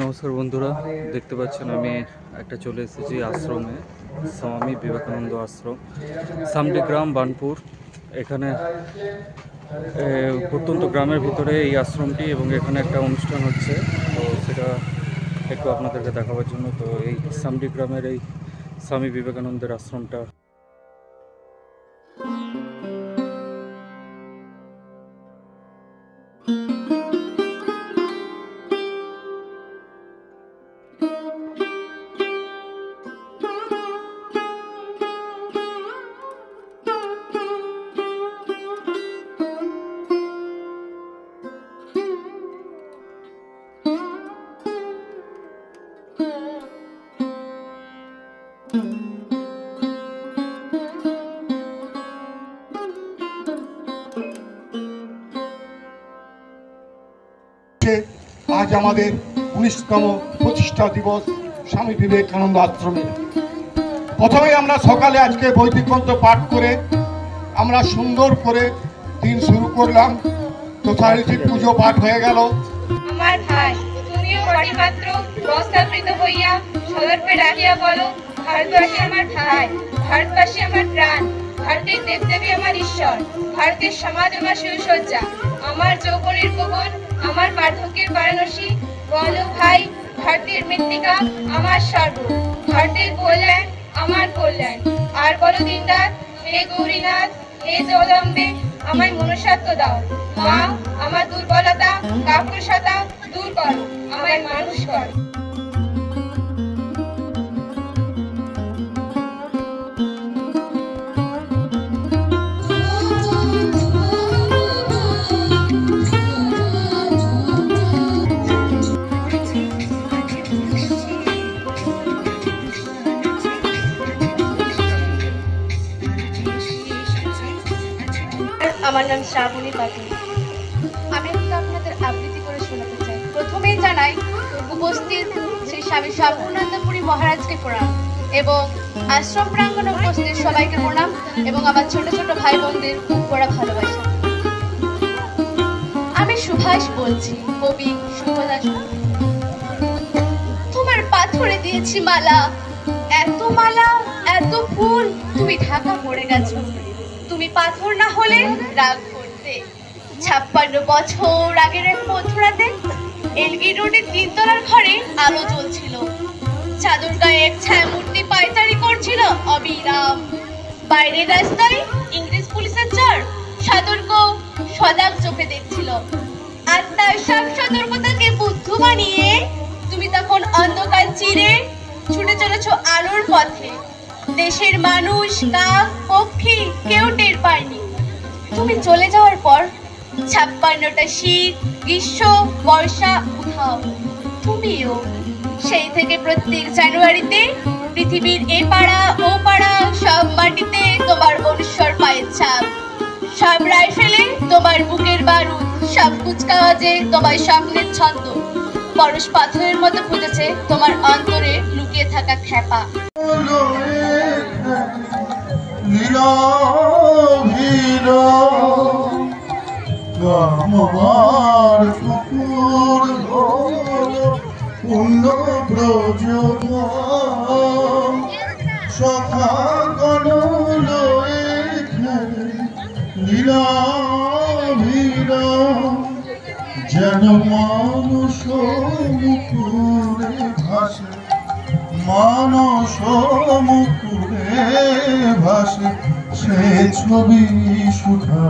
নমস্কার বন্ধুরা, দেখতে পাচ্ছেন আমি একটা চলে এসেছি আশ্রমে, স্বামী বিবেকানন্দ আশ্রম, সামডিগ্রাম, বানপুর। এখানে প্রত্যন্ত গ্রামের ভিতরে এই আশ্রমটি, এবং এখানে একটা অনুষ্ঠান হচ্ছে, তো সেটা একটু আপনাদেরকে দেখাবার জন্য। তো এই সামডিগ্রামের এই স্বামী বিবেকানন্দের আশ্রমটা আজ আমাদের 19তম প্রতিষ্ঠা দিবস স্বামী বিবেকানন্দ আশ্রমে। প্রথমে আমরা সকালে আজকে বৈদিক মন্ত্র পাঠ করে আমরা সুন্দর করে দিন শুরু করলাম। তো চারিদিক পুজো পাঠ হয়ে গেল। আমার ভাই, তুমিও পরিমাত্র বস্ত্রাবৃত হইয়া সদর্পে ডাকিয়া বলো, ভারতবাসী আমার ভাই, ভারতবাসী আমার প্রাণ, ভারতের দেবদেবী আমার ঈশ্বর, ভারতের সমাজ আমার শিরসজ্জা, আমার যৌবনের ভুবন, আমার বার্ধক্যের বারাণসী। বলো ভাই, ভারতের মৃত্তিকা আমার সর্ব, ভারতের কল্যাণ আমার কল্যাণ। আর বলো দিনরাত, হে গৌরীনাথ, হে জগদম্বে, আমায় মনুষ্যত্ব দাও। মা, আমার দুর্বলতা কাপুরুষতা দূর করো, আমায় মানুষ করো। আমার নাম শ্রাবণী পাতিল। আমি আপনাদের আবৃত্তি করে শোনাতে চাই। প্রথমেই জানাই উপস্থিত শ্রী স্বামী স্বপনানন্দপুরী মহারাজকে প্রণাম, এবং আশ্রম প্রাঙ্গণে উপস্থিত সবাইকে প্রণাম, এবং আমার ছোট ছোট ভাই বোনদের খুব বড় ভালোবাসা। আমি সুভাষ বলছি, কবি সুভাষ। তোমার পাথরে দিয়েছি মালা, এত ফুল, তুমি ঢাকা পড়ে গেছো। তুমি পাথর না হলে রাগ করতে। 56 বছর আগের এক মধ্যরাতে এলগি রোডের 3 তলার ঘরে আলো জ্বলছিল। চাদর গায়ে এক ছায়ামূর্তি পায়চারি করছিল অবিরাম। বাইরের রাস্তায় ইংরেজ পুলিশের চর সতর্ক সজাগ চোখে দেখছিল। আর তার সব সতর্কতাকে বুদ্ধ বানিয়ে তুমি তখন অন্ধকার চিরে ছুটে চলেছ আলোর পথে। দেশের মানুষ, কাক, পক্ষী কেউ টের পায়নি। তুমি চলে যাওয়ার পর 56টা শীত, গ্রীষ্ম, বর্ষা উধাও। তুমিও সেই থেকে প্রত্যেক জানুয়ারিতে পৃথিবীর এ পাড়া ও পাড়া সব মাটিতে তোমার অনুস্বর পায়ের ছাপ। সব রাইফেলে তোমার বুকের বারুদ, সব কুচকাওয়াজে তোমার স্বপ্নের ছন্দ। পরশ পাথরের মতো ফুটেছে তোমার অন্তরে লুকিয়ে থাকা খ্যাপা। যেন মানুষ মুকুরে ভাসে, মানুষ মুকুরে ভাসে, সে ছবি সুখা।